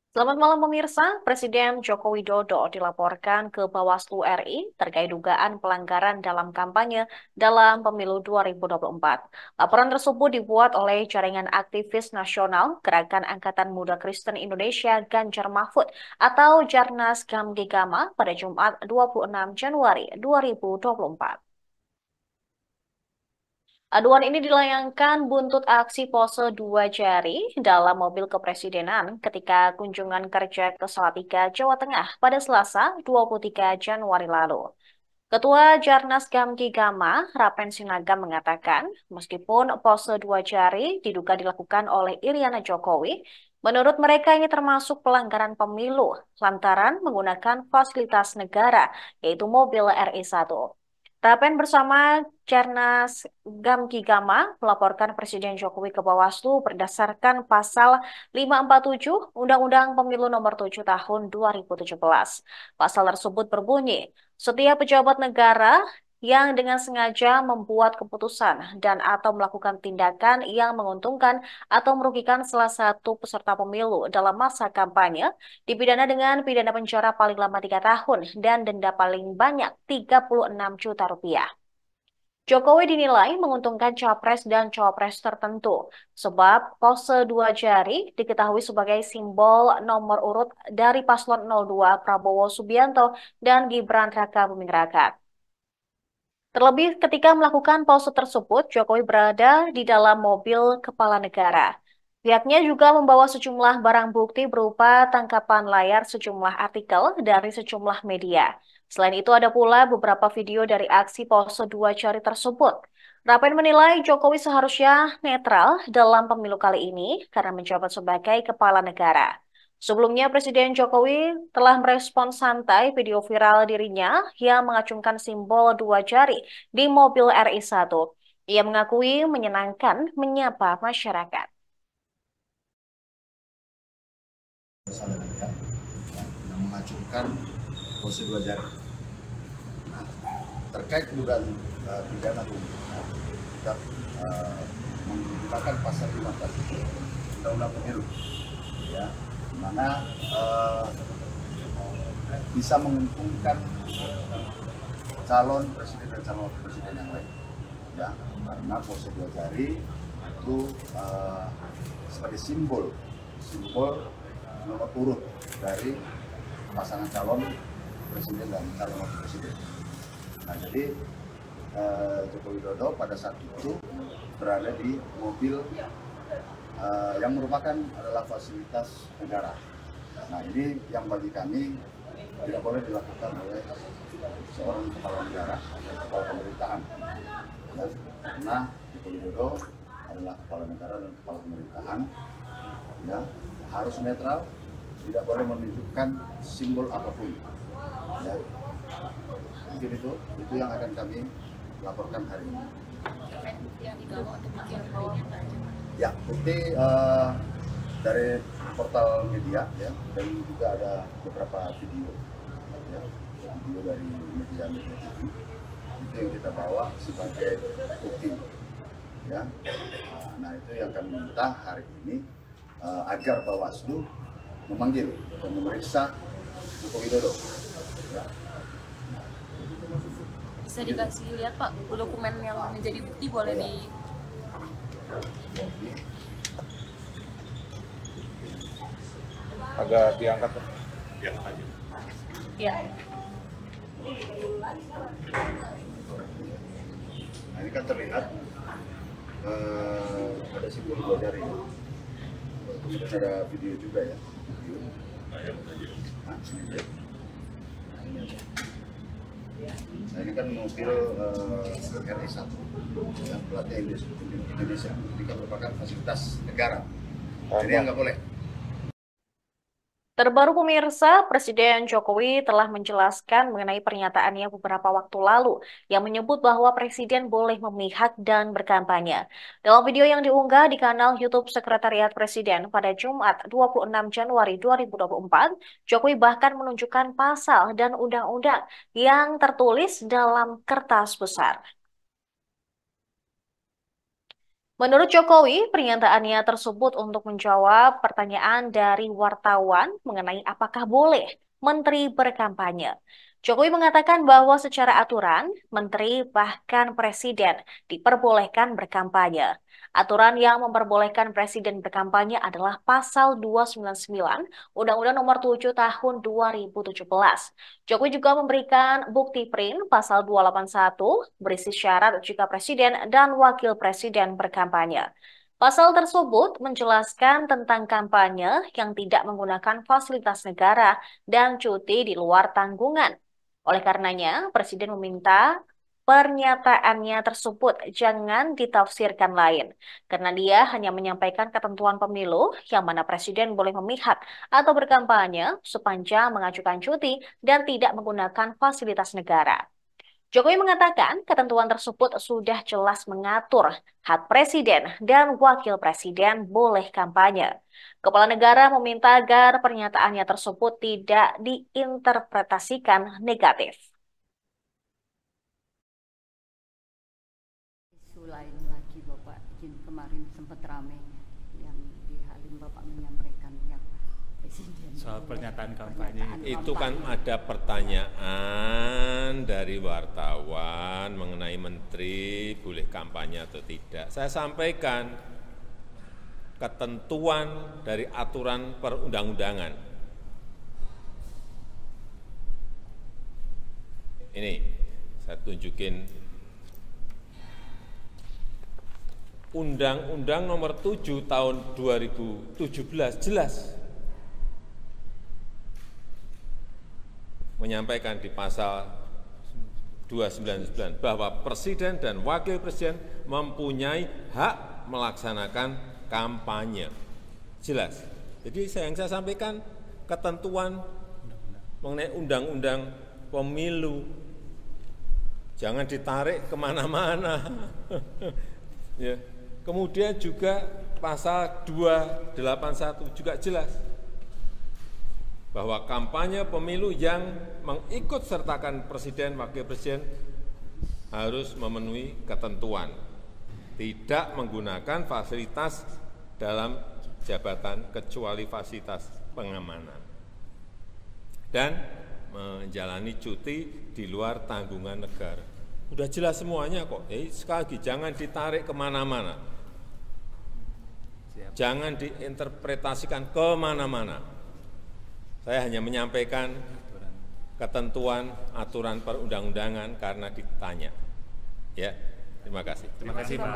Selamat malam pemirsa, Presiden Joko Widodo dilaporkan ke Bawaslu RI terkait dugaan pelanggaran dalam kampanye dalam pemilu 2024. Laporan tersebut dibuat oleh jaringan aktivis nasional Gerakan Angkatan Muda Kristen Indonesia Ganjar Mahfud atau Jarnas Gamgigama pada Jumat 26 Januari 2024. Aduan ini dilayangkan buntut aksi pose dua jari dalam mobil kepresidenan ketika kunjungan kerja ke Salatiga, Jawa Tengah pada Selasa 23 Januari lalu. Ketua Jarnas Gamki Gama, Rapen Sinagam mengatakan, meskipun pose dua jari diduga dilakukan oleh Iriana Jokowi, menurut mereka ini termasuk pelanggaran pemilu lantaran menggunakan fasilitas negara, yaitu mobil RI1. Rapen bersama Jarnas Gamki Gama melaporkan Presiden Jokowi ke Bawaslu berdasarkan pasal 547 Undang-Undang Pemilu Nomor 7 Tahun 2017. Pasal tersebut berbunyi, setiap pejabat negara yang dengan sengaja membuat keputusan dan atau melakukan tindakan yang menguntungkan atau merugikan salah satu peserta pemilu dalam masa kampanye dipidana dengan pidana penjara paling lama 3 tahun dan denda paling banyak 36 juta rupiah. Jokowi dinilai menguntungkan capres dan cawapres tertentu, sebab pose dua jari diketahui sebagai simbol nomor urut dari paslon 02 Prabowo Subianto dan Gibran Raka Buming Raka. Terlebih ketika melakukan pose tersebut, Jokowi berada di dalam mobil kepala negara. Pihaknya juga membawa sejumlah barang bukti berupa tangkapan layar sejumlah artikel dari sejumlah media. Selain itu ada pula beberapa video dari aksi pose dua jari tersebut. Rapen menilai Jokowi seharusnya netral dalam pemilu kali ini karena menjabat sebagai kepala negara. Sebelumnya, Presiden Jokowi telah merespons santai video viral dirinya yang mengacungkan simbol dua jari di mobil RI1. Ia mengakui menyenangkan menyapa masyarakat. Saya yang mengacungkan pose dua jari. Nah, terkait dugaan pidana kita menggunakan pasal 15 Undang-Undang Pemilu, ya, mana bisa menguntungkan calon presiden dan calon wakil presiden yang lain, ya, karena pose dua jari itu sebagai simbol nomor urut dari pasangan calon presiden dan calon wakil presiden. Nah, jadi Joko Widodo pada saat itu berada di mobil yang merupakan adalah fasilitas negara. Nah, ini yang bagi kami tidak boleh dilakukan oleh seorang kepala negara atau kepala pemerintahan. Ya, karena Joko Widodo adalah kepala negara dan kepala pemerintahan, ya, harus netral, tidak boleh menunjukkan simbol apapun, ya. Mungkin itu yang akan kami laporkan hari ini. Ya, bukti dari portal media, ya, dan juga ada beberapa video, ya, video dari media TV itu yang kita bawa sebagai bukti, ya. Nah, itu yang kami minta hari ini agar Bawaslu memanggil dan memeriksa Joko Widodo. Ya. Bisa dikasih lihat Pak dokumen yang menjadi bukti, boleh di agak diangkat ya aja. ya. Nah, ini kan terlihat ada simbol dua jari, ya. Kemudian ada video juga, ya, video. Nah, ini dia. Nah, ini kan mobil RI1 yang platnya Indonesia. Ini kan merupakan fasilitas negara. Jadi yang nggak boleh. Terbaru pemirsa, Presiden Jokowi telah menjelaskan mengenai pernyataannya beberapa waktu lalu yang menyebut bahwa Presiden boleh memihak dan berkampanye. Dalam video yang diunggah di kanal YouTube Sekretariat Presiden pada Jumat 26 Januari 2024, Jokowi bahkan menunjukkan pasal dan undang-undang yang tertulis dalam kertas besar. Menurut Jokowi, pernyataannya tersebut untuk menjawab pertanyaan dari wartawan mengenai apakah boleh menteri berkampanye. Jokowi mengatakan bahwa secara aturan, menteri bahkan presiden diperbolehkan berkampanye. Aturan yang memperbolehkan presiden berkampanye adalah Pasal 299 Undang-Undang Nomor 7 Tahun 2017. Jokowi juga memberikan bukti print pasal 281 berisi syarat jika presiden dan wakil presiden berkampanye. Pasal tersebut menjelaskan tentang kampanye yang tidak menggunakan fasilitas negara dan cuti di luar tanggungan. Oleh karenanya, presiden meminta pernyataannya tersebut jangan ditafsirkan lain, karena dia hanya menyampaikan ketentuan pemilu yang mana presiden boleh memihak atau berkampanye sepanjang mengajukan cuti dan tidak menggunakan fasilitas negara. Jokowi mengatakan ketentuan tersebut sudah jelas mengatur hak presiden dan wakil presiden boleh kampanye. Kepala negara meminta agar pernyataannya tersebut tidak diinterpretasikan negatif. Isu lain lagi Bapak, kemarin sempat ramai yang di Halim Bapak menyampaikan yang presiden soal pernyataan kampanye itu kan ada pertanyaan dari wartawan mengenai menteri boleh kampanye atau tidak. Saya sampaikan ketentuan dari aturan perundang-undangan. Ini saya tunjukin Undang-Undang Nomor 7 Tahun 2017 jelas menyampaikan di pasal 299 bahwa presiden dan wakil presiden mempunyai hak melaksanakan kampanye. Jelas. Jadi yang saya sampaikan ketentuan mengenai undang-undang pemilu. Jangan ditarik kemana-mana. Ya. Kemudian juga pasal 281 juga jelas bahwa kampanye pemilu yang mengikut sertakan presiden, wakil presiden harus memenuhi ketentuan, tidak menggunakan fasilitas dalam jabatan kecuali fasilitas pengamanan, dan menjalani cuti di luar tanggungan negara. Udah jelas semuanya kok. Sekali lagi, jangan ditarik kemana-mana. Jangan diinterpretasikan kemana-mana. Saya hanya menyampaikan ketentuan aturan perundang-undangan karena ditanya. Ya, terima kasih. Terima kasih Pak.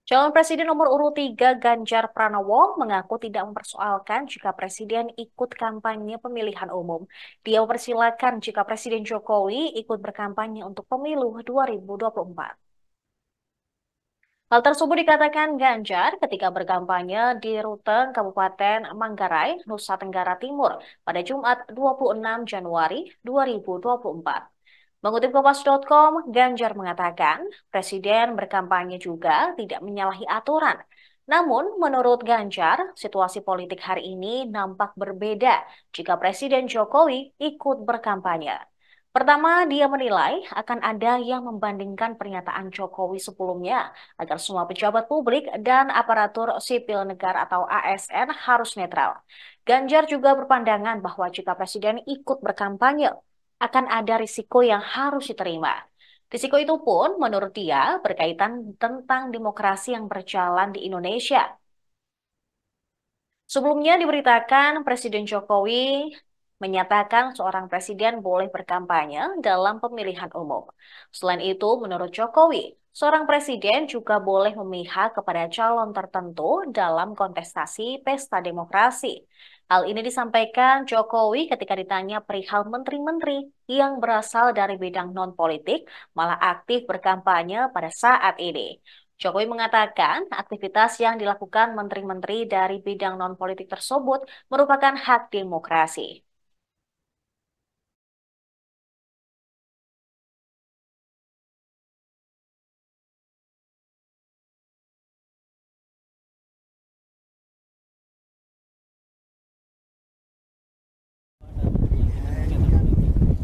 Calon Presiden nomor urut 3 Ganjar Pranowo mengaku tidak mempersoalkan jika Presiden ikut kampanye pemilihan umum. Dia mempersilahkan jika Presiden Jokowi ikut berkampanye untuk pemilu 2024. Hal tersebut dikatakan Ganjar ketika berkampanye di rute Kabupaten Manggarai, Nusa Tenggara Timur pada Jumat 26 Januari 2024. Mengutip Kompas.com, Ganjar mengatakan Presiden berkampanye juga tidak menyalahi aturan. Namun, menurut Ganjar, situasi politik hari ini nampak berbeda jika Presiden Jokowi ikut berkampanye. Pertama, dia menilai akan ada yang membandingkan pernyataan Jokowi sebelumnya agar semua pejabat publik dan aparatur sipil negara atau ASN harus netral. Ganjar juga berpandangan bahwa jika Presiden ikut berkampanye, akan ada risiko yang harus diterima. Risiko itu pun menurut dia berkaitan tentang demokrasi yang berjalan di Indonesia. Sebelumnya diberitakan Presiden Jokowi menyatakan seorang presiden boleh berkampanye dalam pemilihan umum. Selain itu, menurut Jokowi, seorang presiden juga boleh memihak kepada calon tertentu dalam kontestasi pesta demokrasi. Hal ini disampaikan Jokowi ketika ditanya perihal menteri-menteri yang berasal dari bidang non-politik malah aktif berkampanye pada saat ini. Jokowi mengatakan aktivitas yang dilakukan menteri-menteri dari bidang non-politik tersebut merupakan hak demokrasi.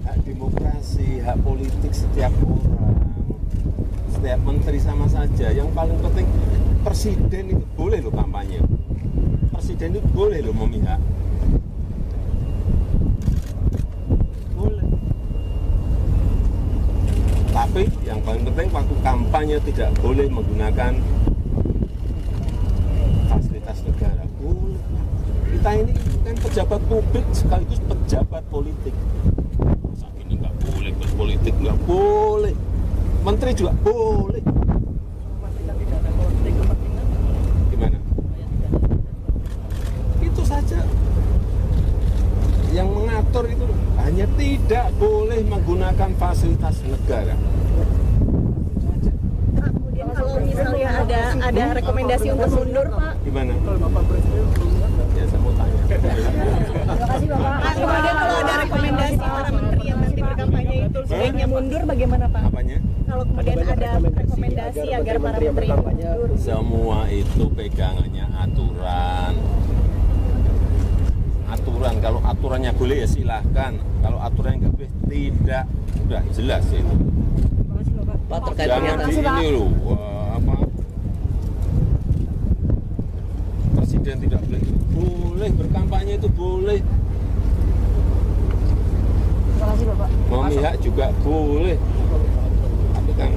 Hak demokrasi, hak politik setiap orang, setiap menteri sama saja. Yang paling penting presiden itu boleh loh kampanye. Presiden itu boleh loh memihak. Boleh. Tapi yang paling penting waktu kampanye tidak boleh menggunakan fasilitas negara. Boleh. Kita ini kan pejabat publik sekaligus pejabat politik. Masa ini nggak boleh berpolitik, nggak boleh. Menteri juga boleh. Gimana? Itu saja. Yang mengatur itu hanya tidak boleh menggunakan fasilitas negara. Kemudian kalau misalnya ada rekomendasi untuk mundur, Pak. Gimana? Ya saya mau tanya. Terima kasih, Bapak. Kemudian kalau ada rekomendasi para menteri yang nanti berkampanye itu sebaiknya mundur, bagaimana, Pak? Apanya? Kalau kemudian ada rekomendasi agar para menteri mundur. Semua itu pegangannya aturan. Aturan, kalau aturannya boleh ya silahkan. Kalau aturannya nggak boleh, tidak. Sudah jelas itu. Pak, terkait Jangan di ini loh, presiden tidak boleh. Boleh berkampanye itu boleh. Terima kasih, Bapak. Memihak juga boleh. Tapi kan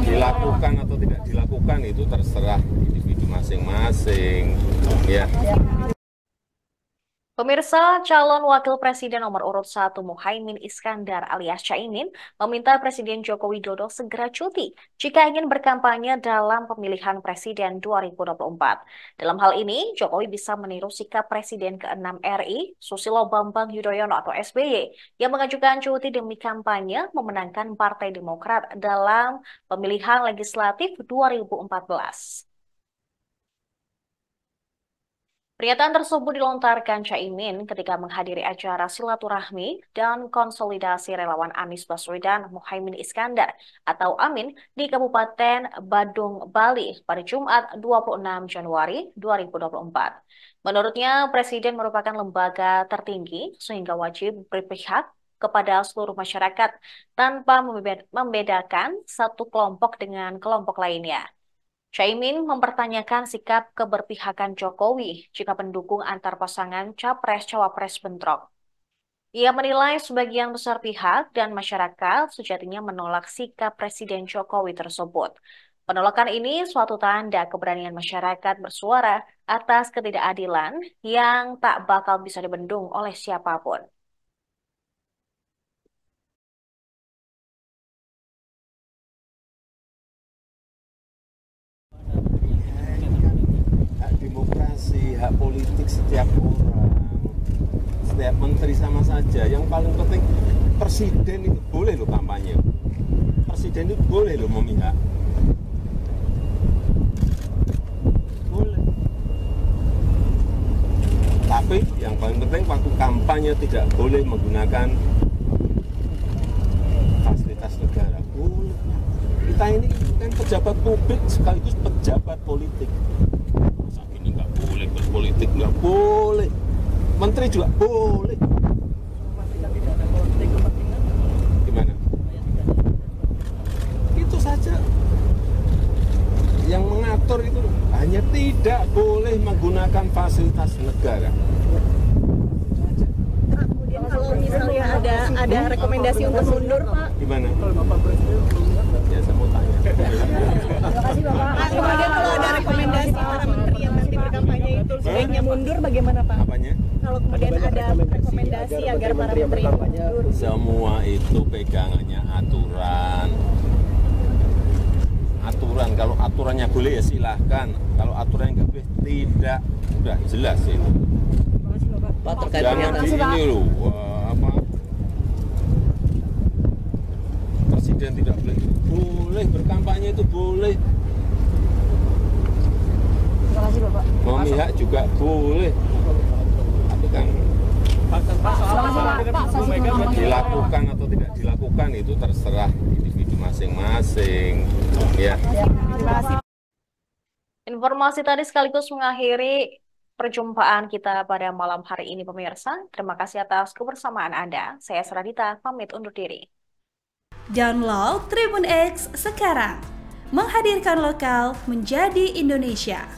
dilakukan atau tidak dilakukan itu terserah individu masing-masing. Ya. Pemirsa, calon wakil presiden nomor urut 1 Muhaimin Iskandar alias Caimin meminta Presiden Joko Widodo segera cuti jika ingin berkampanye dalam pemilihan presiden 2024. Dalam hal ini, Jokowi bisa meniru sikap Presiden ke-6 RI, Susilo Bambang Yudhoyono atau SBY, yang mengajukan cuti demi kampanye memenangkan Partai Demokrat dalam pemilihan legislatif 2014. Pernyataan tersebut dilontarkan Caimin ketika menghadiri acara silaturahmi dan konsolidasi relawan Anies Baswedan Muhaimin Iskandar atau Amin di Kabupaten Badung, Bali pada Jumat 26 Januari 2024. Menurutnya, Presiden merupakan lembaga tertinggi sehingga wajib berpihak kepada seluruh masyarakat tanpa membedakan satu kelompok dengan kelompok lainnya. Caimin mempertanyakan sikap keberpihakan Jokowi jika pendukung antar pasangan Capres-Cawapres bentrok. Ia menilai sebagian besar pihak dan masyarakat sejatinya menolak sikap Presiden Jokowi tersebut. Penolakan ini suatu tanda keberanian masyarakat bersuara atas ketidakadilan yang tak bakal bisa dibendung oleh siapapun. Demokrasi, hak politik setiap orang, setiap menteri sama saja. Yang paling penting presiden itu boleh loh kampanye. Presiden itu boleh loh memihak. Boleh. Tapi yang paling penting waktu kampanye tidak boleh menggunakan fasilitas negara. Boleh. Kita ini kan pejabat publik sekaligus pejabat politik. Boleh berpolitik, nggak boleh. Menteri juga boleh. Gimana? Itu saja. Yang mengatur itu hanya tidak boleh menggunakan fasilitas negara. Kemudian kalau misalnya ada rekomendasi untuk mundur, Pak. Gimana? Ya saya mau tanya. Terima kasih, Bapak. Kemudian kalau ada rekomendasi para menteri yang nanti berkampanye itu sebaiknya mundur, bagaimana, Pak? Apanya? Kalau kemudian ada rekomendasi agar para menteri mundur. Semua itu pegangannya aturan. Aturan, kalau aturannya boleh ya silahkan. Kalau aturannya nggak boleh, tidak. Sudah jelas itu. Pak, terkait Jangan di ini loh, presiden tidak boleh. Boleh berkampanye itu boleh. Terima kasih, Bapak. Memihak juga boleh. Tapi kan dilakukan atau tidak dilakukan itu terserah individu masing-masing. Ya. Terima kasih. Informasi tadi sekaligus mengakhiri perjumpaan kita pada malam hari ini, pemirsa. Terima kasih atas kebersamaan Anda. Saya Seradita, pamit undur diri. Download Tribun X sekarang. Menghadirkan lokal menjadi Indonesia.